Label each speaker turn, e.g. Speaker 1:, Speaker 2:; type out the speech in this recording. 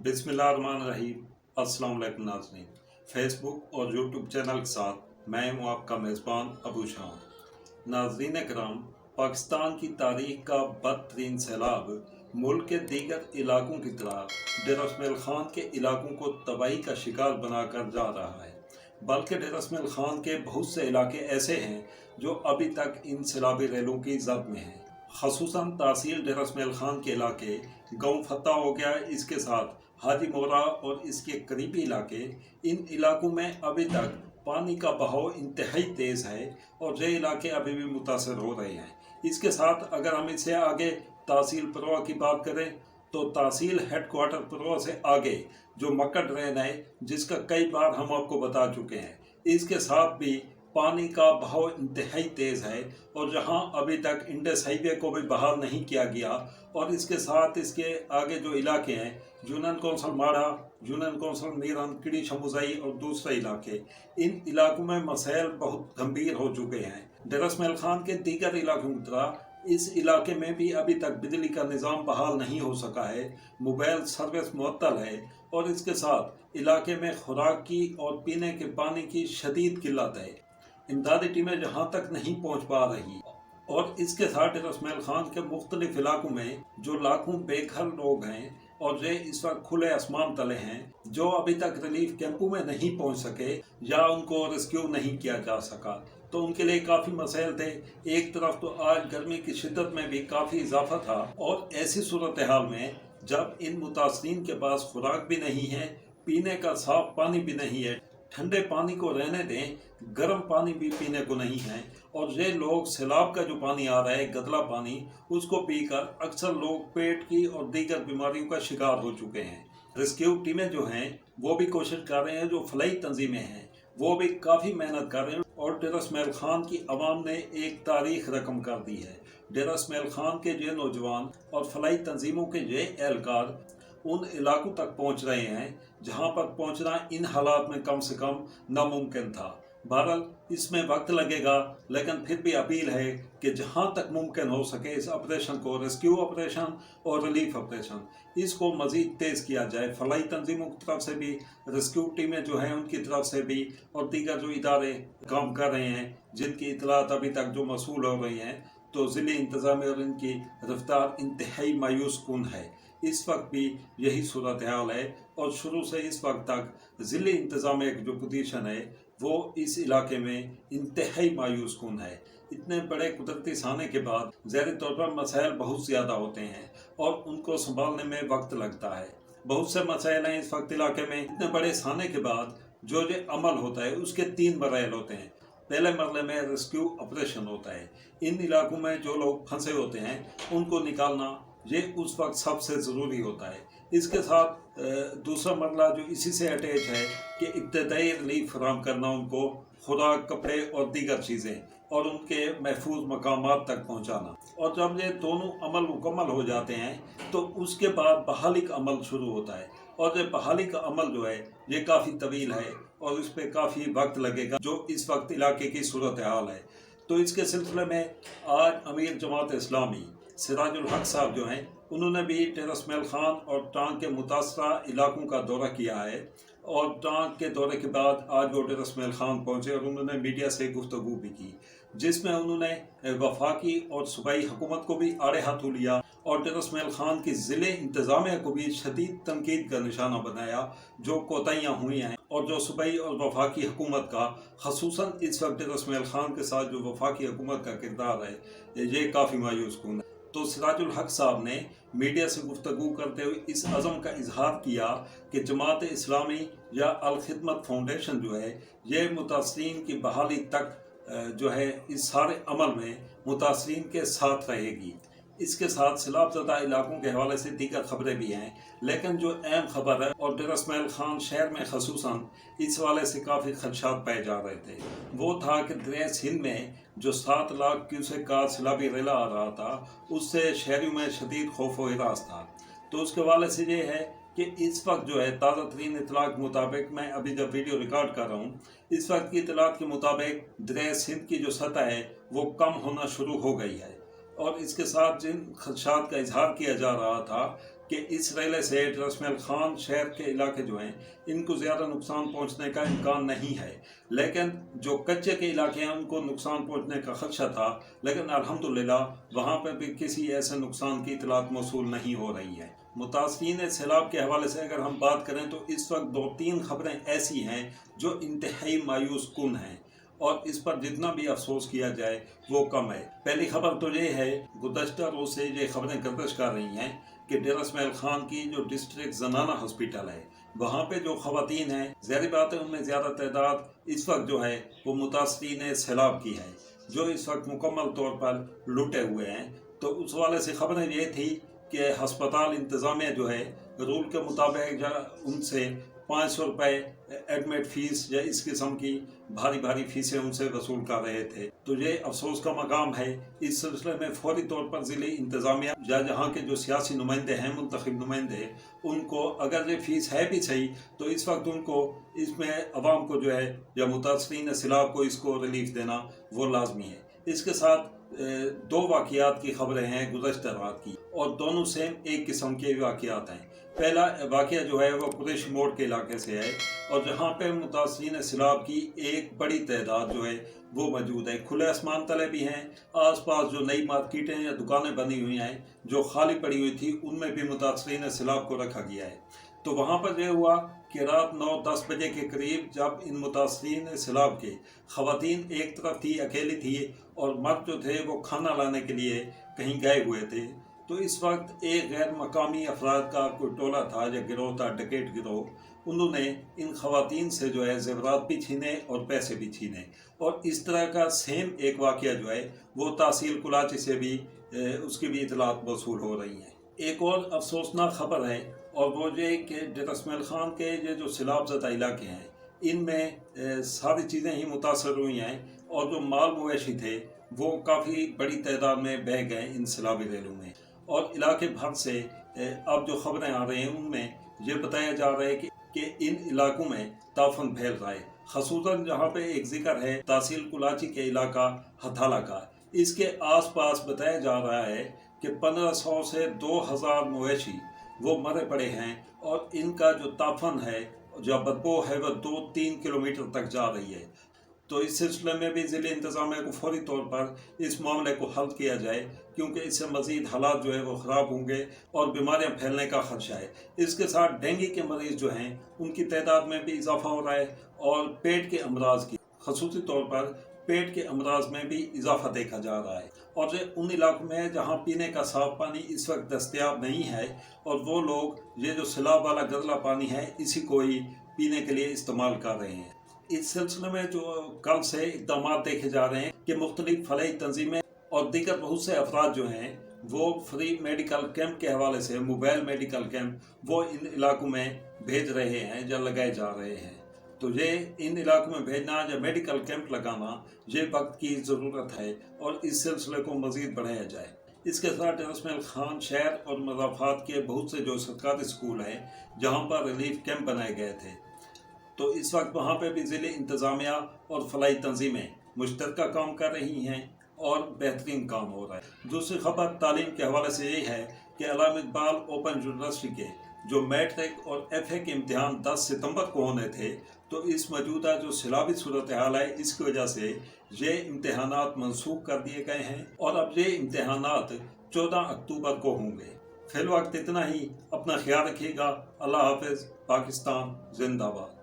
Speaker 1: बिस्मिल्लाहिर्रहमानिर्रहीम। अस्सलाम वालेकुम नाज़रीन। फेसबुक और यूट्यूब चैनल के साथ मैं हूँ आपका मेज़बान अबू शाम। नाज़रीन कराम, पाकिस्तान की तारीख का बदतरीन सैलाब मुल्क के दीगर इलाकों की तरह डेर इसमाइल खान के इलाकों को तबाही का शिकार बनाकर जा रहा है। बल्कि डेर इसमाइल खान के बहुत से इलाके ऐसे हैं जो अभी तक इन सैलाबी रेलों की जद में हैं। खसूसन तहसील डेर इसमाइल खान के इलाके गाँव फत्ता हो गया, इसके साथ हाजी मोरा और इसके करीबी इलाके, इन इलाकों में अभी तक पानी का बहाव इंतहाई तेज़ है और ये इलाके अभी भी मुतासर हो रहे हैं। इसके साथ अगर हम इससे आगे तहसील परवा की बात करें तो तहसील हेडक्वार्टर परवा से आगे जो मक्का ड्रेन है, जिसका कई बार हम आपको बता चुके हैं, इसके साथ भी पानी का बहाव इंतहाई तेज़ है और जहां अभी तक इंडस हाईवे को भी बहाल नहीं किया गया और इसके साथ इसके आगे जो इलाके हैं, यूनियन कौंसल माड़ा, यूनियन कौंसल मीरन, किड़ी शमुजाई और दूसरे इलाके, इन इलाकों में मसाइल बहुत गंभीर हो चुके हैं। डेर इसमाइल खान के दीगर इलाकों की तरह इस इलाके में भी अभी तक बिजली का निज़ाम बहाल नहीं हो सका है, मोबाइल सर्विस मुअत्तल है और इसके साथ इलाके में खुराक की और पीने के पानी की शदीद किल्लत है। इमदादी टीमें जहाँ तक नहीं पहुँच पा रही और इसके साथ डेर इसमाइल खान के मुख्तलिफ इलाकों में जो लाखों बेघर लोग हैं और ये इस वक्त खुले आसमान तले हैं, जो अभी तक रिलीफ कैंपों में नहीं पहुंच सके या उनको रेस्क्यू नहीं किया जा सका, तो उनके लिए काफ़ी मसाइल थे। एक तरफ तो आज गर्मी की शिद्दत में भी काफ़ी इजाफा था और ऐसी सूरत हाल में जब इन मुतासरीन के पास खुराक भी नहीं है, पीने का साफ पानी भी नहीं है, ठंडे पानी को रहने दें, गर्म पानी भी पीने को नहीं है और ये लोग सैलाब का जो पानी आ रहा है, गदला पानी, उसको पीकर अक्सर लोग पेट की और दीगर बीमारियों का शिकार हो चुके हैं। रेस्क्यू टीमें जो हैं वो भी कोशिश कर रहे हैं, जो फलाई तंजीमें हैं वो भी काफ़ी मेहनत कर रहे हैं और डेर इसमाइल खान की आवाम ने एक तारीख रकम कर दी है। डेर इसमाइल खान के ये नौजवान और फलाई तंजीमों के ये एहलकार उन इलाकों तक पहुंच रहे हैं जहां पर पहुंचना इन हालात में कम से कम नामुमकिन था। बहरहाल इसमें वक्त लगेगा, लेकिन फिर भी अपील है कि जहां तक मुमकिन हो सके इस ऑपरेशन को, रेस्क्यू ऑपरेशन और रिलीफ ऑपरेशन, इसको मज़ीद तेज़ किया जाए। फलाई तंजीमों की तरफ से भी, रेस्क्यू टीमें जो हैं उनकी तरफ से भी और दीगर जो इदारे काम कर रहे हैं जिनकी इतलात अभी तक जो मसूल हो रही हैं, तो ज़िली इंतज़ामिया और इनकी रफ्तार इंतहाई मायूस कुन है। इस वक्त भी यही सूरत हाल है और शुरू से इस वक्त तक ज़िली इंतज़ामिया की जो पोजीशन है वो इस इलाके में इंतहाई मायूस कुन है। इतने बड़े कुदरती साने के बाद ज़ाहिर तौर पर मसाइल बहुत ज़्यादा होते हैं और उनको संभालने में वक्त लगता है। बहुत से मसाइल हैं इस वक्त इलाके में। इतने बड़े साने के बाद जो अमल होता है उसके 3 मराइल होते हैं। पहले मरले में रेस्क्यू ऑपरेशन होता है। इन इलाकों में जो लोग फंसे होते हैं उनको निकालना ये उस वक्त सबसे ज़रूरी होता है। इसके साथ दूसरा मरला जो इसी से अटैच है कि इब्तदाई रिलीफ फराहम करना, उनको खुराक, कपड़े और दीगर चीज़ें और उनके महफूज मकामात तक पहुँचाना। और जब ये दोनों अमल मुकम्मल हो जाते हैं तो उसके बाद बहाली का अमल शुरू होता है और ये बहाली का अमल जो है ये काफ़ी तवील है और इस पर काफ़ी वक्त लगेगा, जो इस वक्त इलाके की सूरत हाल है। तो इसके सिलसिले में आज अमीर जमात इस्लामी सिराजुल हक साहब जो हैं उन्होंने भी डेर इसमाइल खान और टांग के मुतासरा इलाकों का दौरा किया है और टांग के दौरे के बाद आज वो डेर इसमाइल खान पहुँचे और उन्होंने मीडिया से गुफ्तगू भी की, जिसमें उन्होंने वफाकी और सूबाई हुकूमत को भी आड़े हाथों लिया और डेर इसमाइल खान की ज़िले इंतज़ामिया को भी शदीद तनकीद का निशाना बनाया जो कोताहियाँ हुई हैं और जो सूबाई और वफाकी हुकूमत का, खसूसन इस वक्त डेर इसमाइल खान के साथ जो वफाकी हुकूमत का किरदार है ये काफ़ी मायूस कुन है। तो सिराजुल हक साहब ने मीडिया से गुफ्तगू करते हुए इस अज़म का इजहार किया कि जमात इस्लामी या अल खिदमत फाउंडेशन जो है ये मुतासरीन की बहाली तक जो है इस सारे अमल में मुतासरीन के साथ रहेगी। इसके साथ सैलाबज़दा इलाकों के हवाले से दीगर खबरें भी हैं, लेकिन जो अहम खबर है और डेर इसमाइल खान शहर में खसूसन इस हवाले से काफ़ी खदशात पाए जा रहे थे, वो था कि दरिया सिंध में जो 7 लाख क्यूसेक का सैलाबी रेला आ रहा था उससे शहरियों में शदीद खौफ व हिरास था। तो उसके हवाले से ये है कि इस वक्त जो है ताज़ा तरीन इतलात के मुताबिक, मैं अभी जब वीडियो रिकॉर्ड कर रहा हूँ, इस वक्त की इतलात के मुताबिक दरिया सिंध की जो सतह है वो कम होना शुरू हो गई है और इसके साथ जिन खदशात का इजहार किया जा रहा था کہ اس ریلے سے رسمل خان شہر کے علاقے جو ہیں ان کو زیادہ نقصان پہنچنے کا امکان نہیں ہے، لیکن جو کچے کے علاقے ہیں ان کو نقصان پہنچنے کا خدشہ تھا، لیکن الحمدللہ وہاں پر بھی کسی ایسے نقصان کی اطلاعات موصول نہیں ہو رہی ہے۔ متاثرین سیلاب کے حوالے سے اگر ہم بات کریں تو اس وقت 2-3 خبریں ایسی ہیں جو انتہائی مایوس کن ہیں، اور اس پر جتنا بھی افسوس کیا جائے وہ کم ہے۔ پہلی خبر تو یہ ہے، گزشتہ روز سے یہ خبریں گردش کر رہی ہیں کہ ڈیرہ اسماعیل خان کی جو ڈسٹرکٹ زنانہ ہاسپٹل ہے وہاں پہ جو خواتین ہیں، ظاہر بات ہے ان میں زیادہ تعداد اس وقت جو ہے وہ متاثرین سیلاب کی ہے، جو اس وقت مکمل طور پر لٹے ہوئے ہیں۔ تو اس والے سے خبریں یہ تھی کہ ہسپتال انتظامیہ جو ہے رول کے مطابق ان سے 500 روپے ایڈمٹ فیس یا اس قسم کی بھاری فیسیں ان سے وصول کر رہے تھے۔ تو یہ افسوس کا مقام ہے۔ اس سلسلے میں فوری طور پر ضلعی انتظامیہ یا جہاں کے جو سیاسی نمائندے ہیں، منتخب نمائندے، ان کو اگر یہ فیس ہے بھی صحیح تو اس وقت ان کو اس میں عوام کو جو ہے یا متاثرین سیلاب کو اس کو ریلیف دینا وہ لازمی ہے۔ اس کے ساتھ 2 واقعات کی خبریں ہیں گزشتہ رات کی، اور دونوں سیم ایک قسم کے واقعات ہیں۔ پہلا واقعہ جو ہے وہ قریشی موڑ کے علاقے سے ہے، اور جہاں پہ متاثرین سیلاب کی ایک بڑی تعداد جو ہے وہ موجود ہے۔ کھلے آسمان تلے بھی ہیں، آس پاس جو نئی مارکیٹیں یا دکانیں بنی ہوئی ہیں جو خالی پڑی ہوئی تھی ان میں بھی متاثرین سیلاب کو رکھا گیا ہے۔ تو وہاں پر یہ ہوا کہ رات 9-10 بجے کے قریب جب ان متاثرین سیلاب کے خواتین ایک طرف تھی، اکیلی تھی، اور مرد جو تھے وہ کھانا لانے کے لیے کہیں گئے ہوئے تھے، تو اس وقت ایک غیر مقامی افراد کا کوئی ٹولہ تھا یا گروہ تھا، ڈکیٹ گروہ، انہوں نے ان خواتین سے جو ہے زیورات بھی چھینے اور پیسے بھی چھینے، اور اس طرح کا سیم ایک واقعہ جو ہے وہ تحصیل کلاچی سے بھی اس کی بھی اطلاعات موصول ہو رہی ہیں۔ ایک اور افسوسناک خبر ہے، اور وہ یہ کہ ڈیرہ اسماعیل خان کے یہ جو سیلاب زدہ علاقے ہیں ان میں ساری چیزیں ہی متاثر ہوئی ہیں، اور جو مال مویشی تھے وہ کافی بڑی تعداد میں بہہ گئے ان سیلابی ریلوں میں، اور علاقے بھر سے اب جو خبریں آ رہی ہیں ان میں یہ بتایا جا رہا ہے کہ ان علاقوں میں تعفن پھیل رہا ہے، خصوصاً جہاں پہ ایک ذکر ہے تحصیل کلاچی کے علاقہ ہتھالہ کا۔ اس کے آس پاس بتایا جا رہا ہے کہ 1500 سے 2000 مویشی وہ مرے پڑے ہیں، اور ان کا جو تعفن ہے جو بدبو ہے وہ 2-3 کلومیٹر تک جا رہی ہے۔ تو اس سلسلے میں بھی ضلع انتظامیہ کو فوری طور پر اس معاملے کو حل کیا جائے، کیونکہ اس سے مزید حالات جو ہے وہ خراب ہوں گے اور بیماریاں پھیلنے کا خدشہ ہے۔ اس کے ساتھ ڈینگی کے مریض جو ہیں ان کی تعداد میں بھی اضافہ ہو رہا ہے، اور پیٹ کے امراض کی خصوصی طور پر پیٹ کے امراض میں بھی اضافہ دیکھا جا رہا ہے، اور ان علاقوں میں جہاں پینے کا صاف پانی اس وقت دستیاب نہیں ہے، اور وہ لوگ یہ جو سیلاب والا گدلا پانی ہے اسی کو ہی پینے کے لیے استعمال کر رہے ہیں۔ اس سلسلے میں جو کل سے اقدامات دیکھے جا رہے ہیں کہ مختلف فلاحی تنظیمیں اور دیگر بہت سے افراد جو ہیں وہ فری میڈیکل کیمپ کے حوالے سے موبائل میڈیکل کیمپ وہ ان علاقوں میں بھیج رہے ہیں یا لگائے جا رہے ہیں۔ تو یہ ان علاقوں میں بھیجنا یا میڈیکل کیمپ لگانا یہ وقت کی ضرورت ہے، اور اس سلسلے کو مزید بڑھایا جائے۔ اس کے ساتھ ڈیرہ اسماعیل خان شہر اور مضافات کے بہت سے جو سرکاری اسکول ہیں جہاں پر ریلیف کیمپ بنائے گئے تھے، تو اس وقت وہاں پہ بھی ضلع انتظامیہ اور فلاحی تنظیمیں مشترکہ کام کر رہی ہیں اور بہترین کام ہو رہا ہے۔ دوسری خبر تعلیم کے حوالے سے یہ ہے کہ علامہ اقبال اوپن یونیورسٹی کے جو میٹرک اور ایف اے کے امتحان 10 ستمبر کو ہونے تھے، تو اس موجودہ جو سیلابی صورتحال ہے اس کی وجہ سے یہ امتحانات منسوخ کر دیے گئے ہیں، اور اب یہ امتحانات 14 اکتوبر کو ہوں گے۔ فی الوقت اتنا ہی، اپنا خیال رکھیے گا۔ اللہ حافظ۔ پاکستان زندہ باد۔